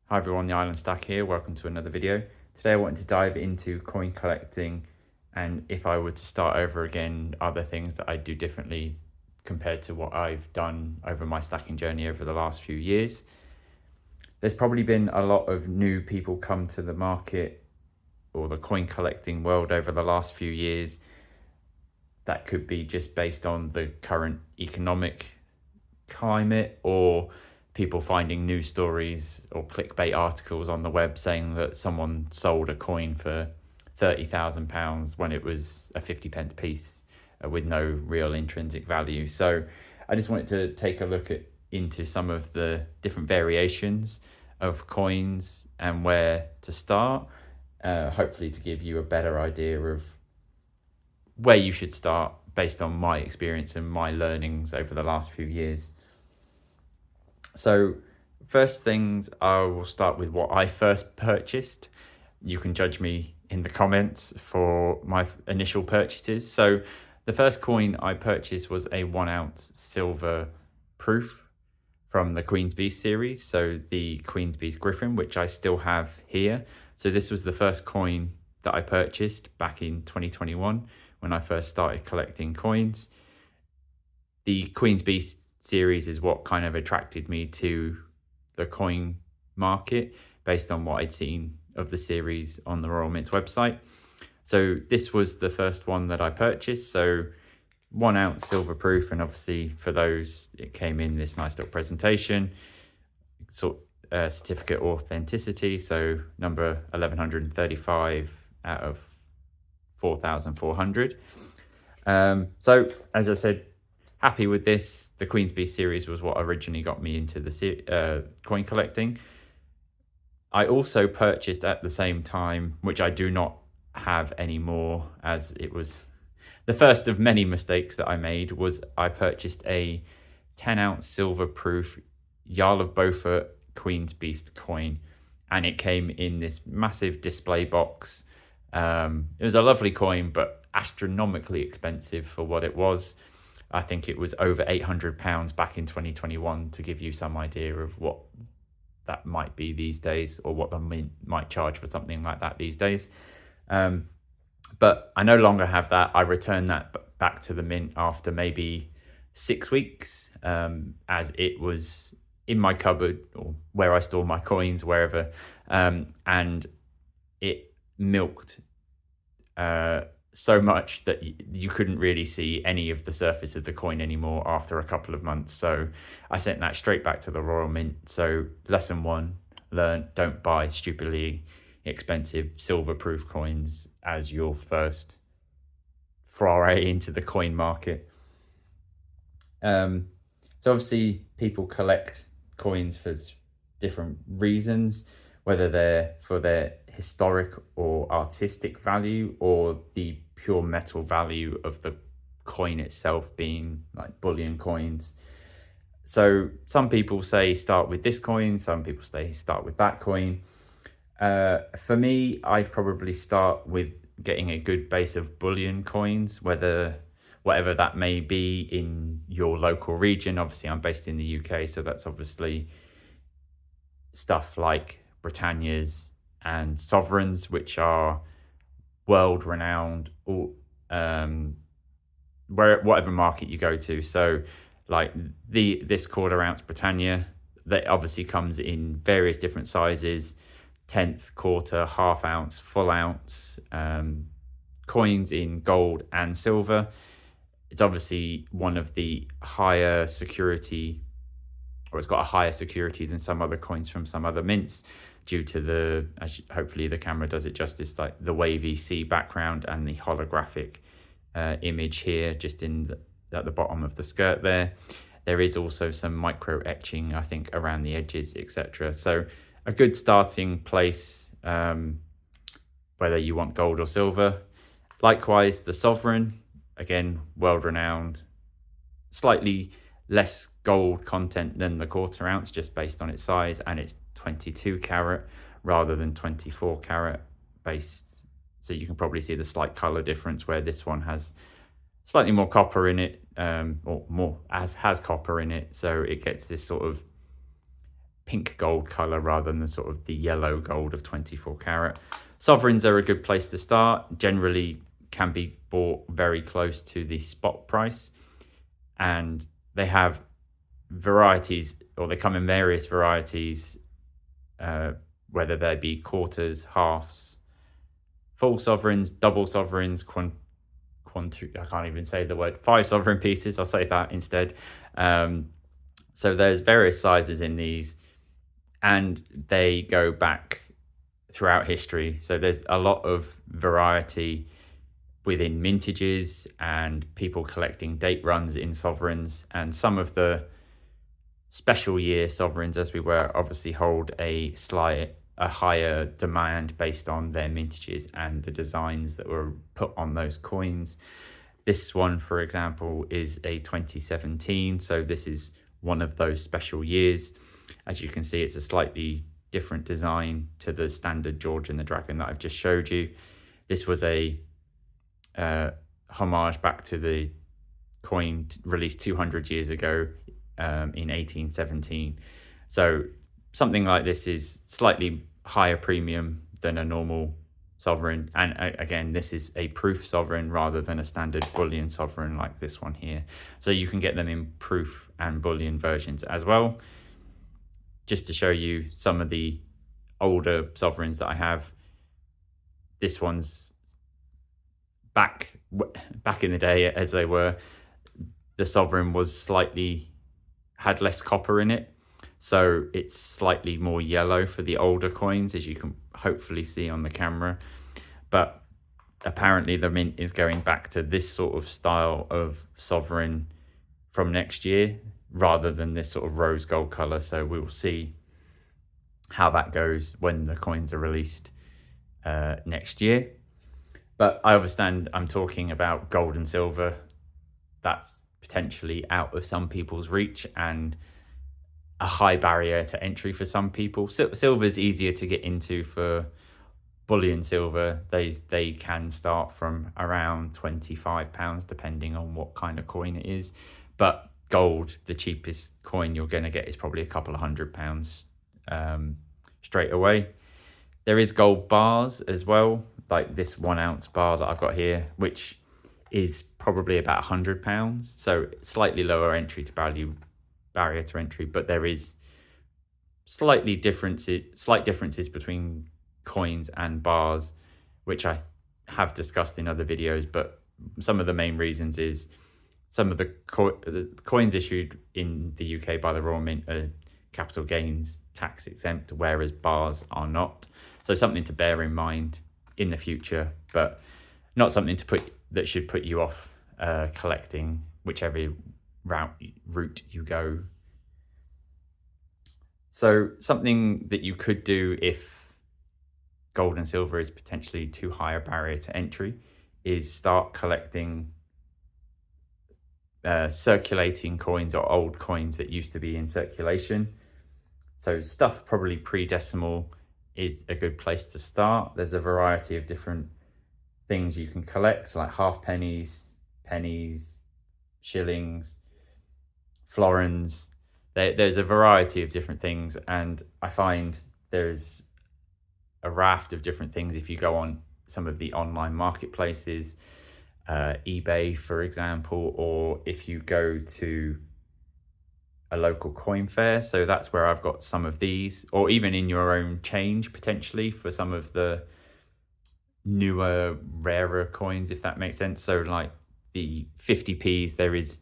Hi everyone, the Island Stack here. Welcome to another video. Today I wanted to dive into coin collecting, and if I were to start over again, other things that I do differently compared to what I've done over my stacking journey over the last few years. There's probably been a lot of new people come to the market or the coin collecting world over the last few years. That could be just based on the current economic climate, or people finding news stories or clickbait articles on the web saying that someone sold a coin for £30,000 when it was a 50p piece with no real intrinsic value. So I just wanted to take a look into some of the different variations of coins and where to start, hopefully to give you a better idea of where you should start based on my experience and my learnings over the last few years. So first things, I will start with what I first purchased. You can judge me in the comments for my initial purchases. So the first coin I purchased was a 1 ounce silver proof from the Queen's Beast series. So the Queen's Beast Griffin, which I still have here. So this was the first coin that I purchased back in 2021 when I first started collecting coins. The Queen's Beast series is what kind of attracted me to the coin market based on what I'd seen of the series on the Royal Mint's website. So this was the first one that I purchased. So 1 ounce silver proof, and obviously for those, it came in this nice little presentation, sort certificate authenticity. So number 1135 out of 4,400. So as I said, happy with this. The Queen's Beast series was what originally got me into the coin collecting. I also purchased at the same time, which I do not have anymore, as it was the first of many mistakes that I made, was I purchased a 10 ounce silver proof Jarl of Beaufort Queen's Beast coin, and it came in this massive display box. It was a lovely coin, but astronomically expensive for what it was. I think it was over £800 back in 2021, to give you some idea of what that might be these days, or what the Mint might charge for something like that these days. But I no longer have that. I returned that back to the Mint after maybe 6 weeks, as it was in my cupboard, or where I store my coins, wherever, and it milked so much that you couldn't really see any of the surface of the coin anymore after a couple of months. So I sent that straight back to the Royal Mint. So lesson 1 learned: don't buy stupidly expensive silver proof coins as your first foray into the coin market. So obviously people collect coins for different reasons, whether they're for their historic or artistic value, or the pure metal value of the coin itself, being like bullion coins. So some people say start with this coin, some people say start with that coin. For me, I'd probably start with getting a good base of bullion coins, whatever that may be in your local region. Obviously I'm based in the UK, so that's obviously stuff like Britannias and sovereigns, which are world renowned, or whatever market you go to. So like this 1/4 ounce Britannia, that obviously comes in various different sizes: 1/10, quarter, half ounce, full ounce, coins in gold and silver. It's obviously one of the higher security, or it's got a higher security than some other coins from some other mints, due to the, hopefully the camera does it justice, like the wavy sea background and the holographic image here just at the bottom of the skirt there. There is also some micro etching, I think, around the edges, etc. So a good starting place, whether you want gold or silver. Likewise, the sovereign, again, world renowned, slightly less gold content than the 1/4 ounce, just based on its size, and it's 22 carat rather than 24 carat based. So you can probably see the slight color difference, where this one has slightly more copper in it, or more has copper in it. So it gets this sort of pink gold color rather than the sort of the yellow gold of 24 karat. Sovereigns are a good place to start. Generally can be bought very close to the spot price, and they have varieties, or they come in various varieties, whether they be quarters, halves, full sovereigns, double sovereigns, I can't even say the word, 5 sovereign pieces, I'll say that instead. So there's various sizes in these, and they go back throughout history. So there's a lot of variety within mintages and people collecting date runs in sovereigns, and some of the special year sovereigns, as we were, obviously hold a higher demand based on their mintages and the designs that were put on those coins. This one, for example, is a 2017, so this is one of those special years. As you can see, it's a slightly different design to the standard George and the Dragon that I've just showed you. This was a homage back to the coin released 200 years ago in 1817. So something like this is slightly higher premium than a normal sovereign, and again, this is a proof sovereign rather than a standard bullion sovereign like this one here. So you can get them in proof and bullion versions as well. Just to show you some of the older sovereigns that I have, this one's back in the day, as they were, the sovereign had less copper in it, so it's slightly more yellow for the older coins, as you can hopefully see on the camera. But apparently the mint is going back to this sort of style of sovereign from next year rather than this sort of rose gold color. So we'll see how that goes when the coins are released next year. But I understand I'm talking about gold and silver. That's potentially out of some people's reach and a high barrier to entry for some people. Silver is easier to get into for bullion silver. They can start from around £25 depending on what kind of coin it is. But gold, the cheapest coin you're going to get, is probably a couple of £100 straight away. There is gold bars as well, like this 1 ounce bar that I've got here, which is probably about £100. So slightly lower barrier to entry, but there is slight differences between coins and bars, which I have discussed in other videos. But some of the main reasons is some of the coins issued in the UK by the Royal Mint are capital gains tax exempt, whereas bars are not. So something to bear in mind in the future, but not something that should put you off collecting, whichever route you go. So something that you could do if gold and silver is potentially too high a barrier to entry is start collecting circulating coins, or old coins that used to be in circulation. So stuff probably pre-decimal is a good place to start. There's a variety of different things you can collect, like half pennies, pennies, shillings, florins. There's a variety of different things, and I find there's a raft of different things if you go on some of the online marketplaces, eBay, for example, or if you go to a local coin fair. So that's where I've got some of these, or even in your own change potentially for some of the newer, rarer coins, if that makes sense. So like the 50p's, there is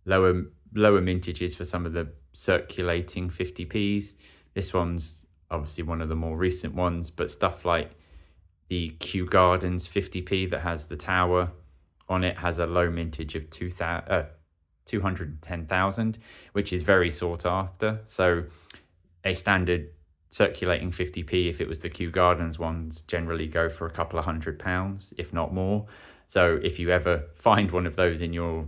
lower mintages for some of the circulating 50p's. This one's obviously one of the more recent ones, but stuff like the Kew Gardens 50p that has the tower on it has a low mintage of 210,000, which is very sought after. So a standard circulating 50p, if it was the Kew Gardens ones, generally go for a couple of £100, if not more. So if you ever find one of those in your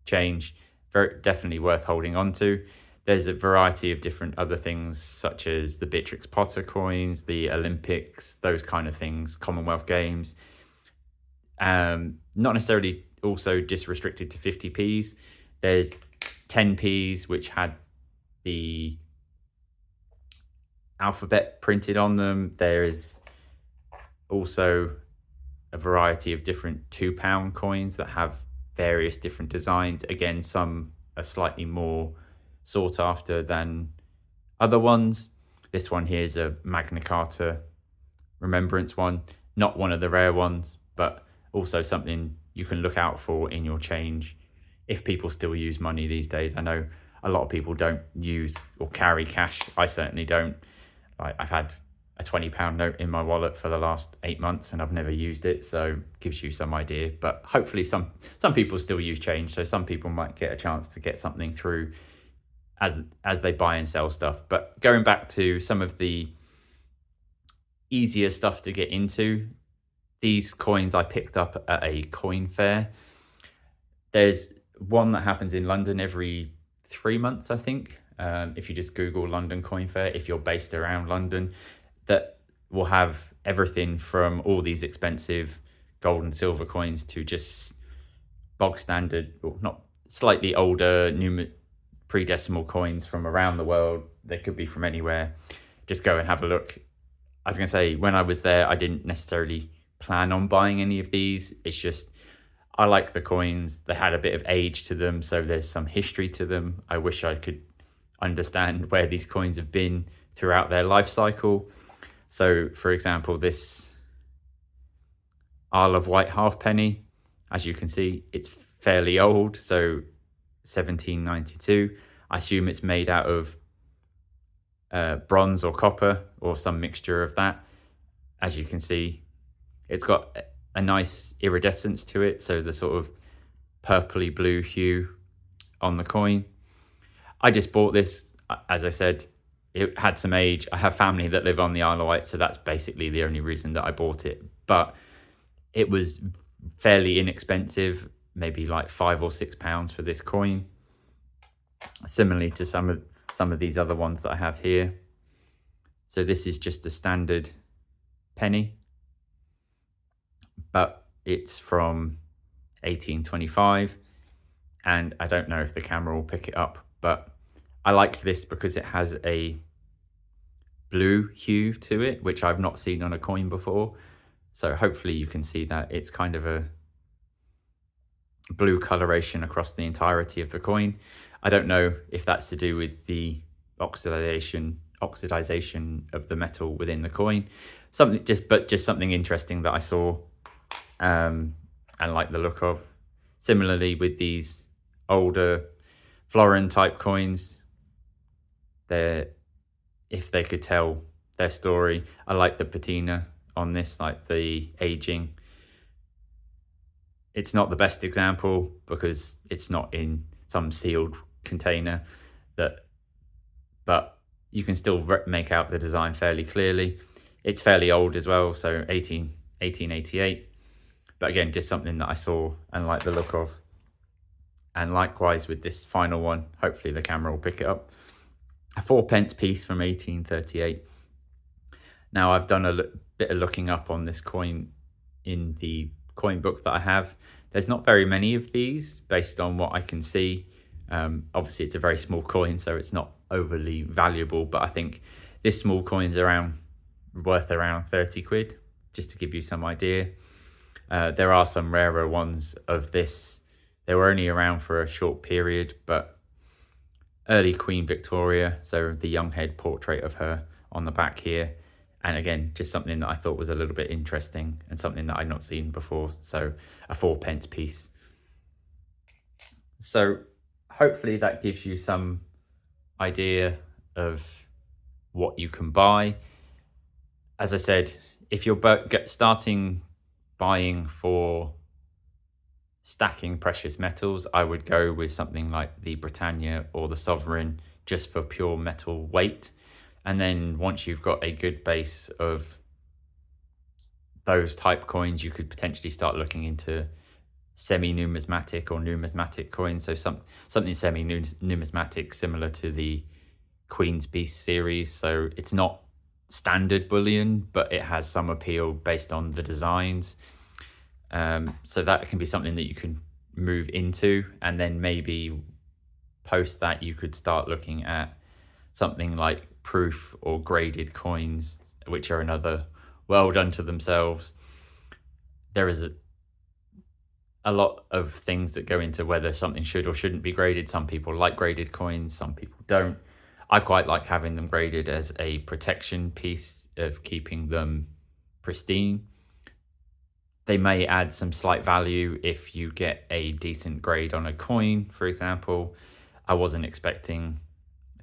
change, definitely worth holding on to. There's a variety of different other things, such as the Beatrix Potter coins, the Olympics, those kind of things, Commonwealth Games. Not necessarily also just restricted to 50p's. There's 10p's, which had the alphabet printed on them. There is also a variety of different £2 coins that have various different designs. Again, some are slightly more sought after than other ones. This one here is a Magna Carta remembrance one, not one of the rare ones, but also something you can look out for in your change if people still use money these days. I know a lot of people don't use or carry cash. I certainly don't. I've had a £20 note in my wallet for the last 8 months and I've never used it, so gives you some idea. But hopefully some people still use change, so some people might get a chance to get something through as they buy and sell stuff. But going back to some of the easier stuff to get into, these coins I picked up at a coin fair. There's one that happens in London every 3 months, I think. If you just Google London Coin Fair, if you're based around London, that will have everything from all these expensive gold and silver coins to just bog standard, or not, slightly older pre-decimal coins from around the world. They could be from anywhere. Just go and have a look. I was going to say, when I was there, I didn't necessarily plan on buying any of these. It's just, I like the coins. They had a bit of age to them, so there's some history to them. I wish I could understand where these coins have been throughout their life cycle. So, for example, this Isle of Wight halfpenny, as you can see, it's fairly old, so 1792. I assume it's made out of bronze or copper or some mixture of that. As you can see, it's got a nice iridescence to it, so the sort of purpley blue hue on the coin. I just bought this, as I said, it had some age. I have family that live on the Isle of Wight, so that's basically the only reason that I bought it. But it was fairly inexpensive, maybe like £5 or £6 for this coin. Similarly to some of these other ones that I have here. So this is just a standard penny, but it's from 1825, and I don't know if the camera will pick it up, but I liked this because it has a blue hue to it, which I've not seen on a coin before. So hopefully you can see that it's kind of a blue coloration across the entirety of the coin. I don't know if that's to do with the oxidization of the metal within the coin. Just something interesting that I saw and like the look of. Similarly with these older florin type coins, if they could tell their story. I like the patina on this, like the aging. It's not the best example because it's not in some sealed container, but you can still make out the design fairly clearly. It's fairly old as well, so 1888. But again, just something that I saw and like the look of. And likewise with this final one, hopefully the camera will pick it up. A 4p piece from 1838. Now I've done a bit of looking up on this coin in the coin book that I have. There's not very many of these based on what I can see. Obviously it's a very small coin, so it's not overly valuable, but I think this small coin's worth around 30 quid, just to give you some idea. There are some rarer ones of this. They were only around for a short period, but early Queen Victoria, so the young head portrait of her on the back here. And again, just something that I thought was a little bit interesting and something that I'd not seen before. So a 4p piece. So hopefully that gives you some idea of what you can buy. As I said, if you're starting buying for stacking precious metals, I would go with something like the Britannia or the Sovereign, just for pure metal weight. And then once you've got a good base of those type coins, you could potentially start looking into semi-numismatic or numismatic coins. So something semi-numismatic, similar to the Queen's Beast series. So it's not standard bullion, but it has some appeal based on the designs. So that can be something that you can move into, and then maybe post that you could start looking at something like proof or graded coins, which are another world unto themselves. There is a lot of things that go into whether something should or shouldn't be graded. Some people like graded coins, some people don't. I quite like having them graded as a protection piece of keeping them pristine. They may add some slight value if you get a decent grade on a coin, for example. I wasn't expecting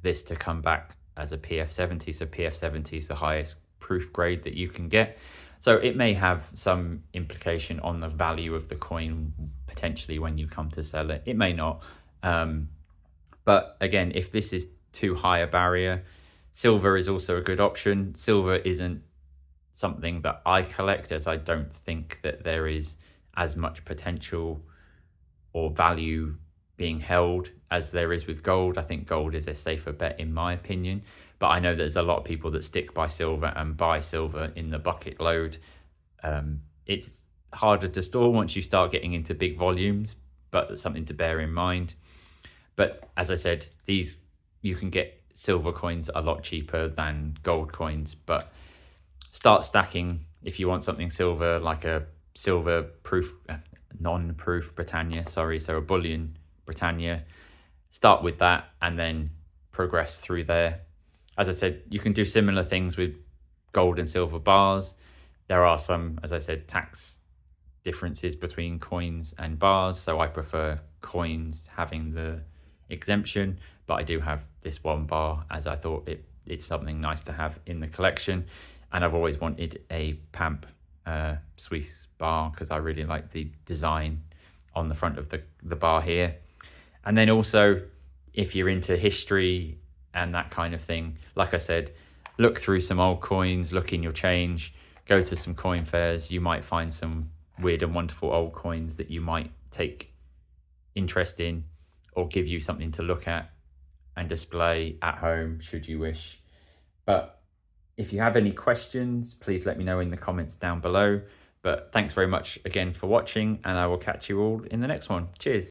this to come back as a PF70, so PF70 is the highest proof grade that you can get. So it may have some implication on the value of the coin potentially when you come to sell it. It may not. But again, if this is too high a barrier, silver is also a good option. Silver isn't something that I collect, as I don't think that there is as much potential or value being held as there is with gold. I think gold is a safer bet in my opinion, but I know there's a lot of people that stick by silver and buy silver in the bucket load. It's harder to store once you start getting into big volumes, but it's something to bear in mind. But as I said, you can get silver coins a lot cheaper than gold coins, but start stacking if you want something silver, like a silver proof, non-proof Britannia, sorry, so a bullion Britannia. Start with that and then progress through there. As I said, you can do similar things with gold and silver bars. There are some, as I said, tax differences between coins and bars, so I prefer coins having the exemption, but I do have this one bar as I thought it's something nice to have in the collection. And I've always wanted a Pamp Swiss bar because I really like the design on the front of the bar here. And then also, if you're into history and that kind of thing, like I said, look through some old coins, look in your change, go to some coin fairs. You might find some weird and wonderful old coins that you might take interest in or give you something to look at and display at home should you wish. But if you have any questions, please let me know in the comments down below. But thanks very much again for watching, and I will catch you all in the next one. Cheers.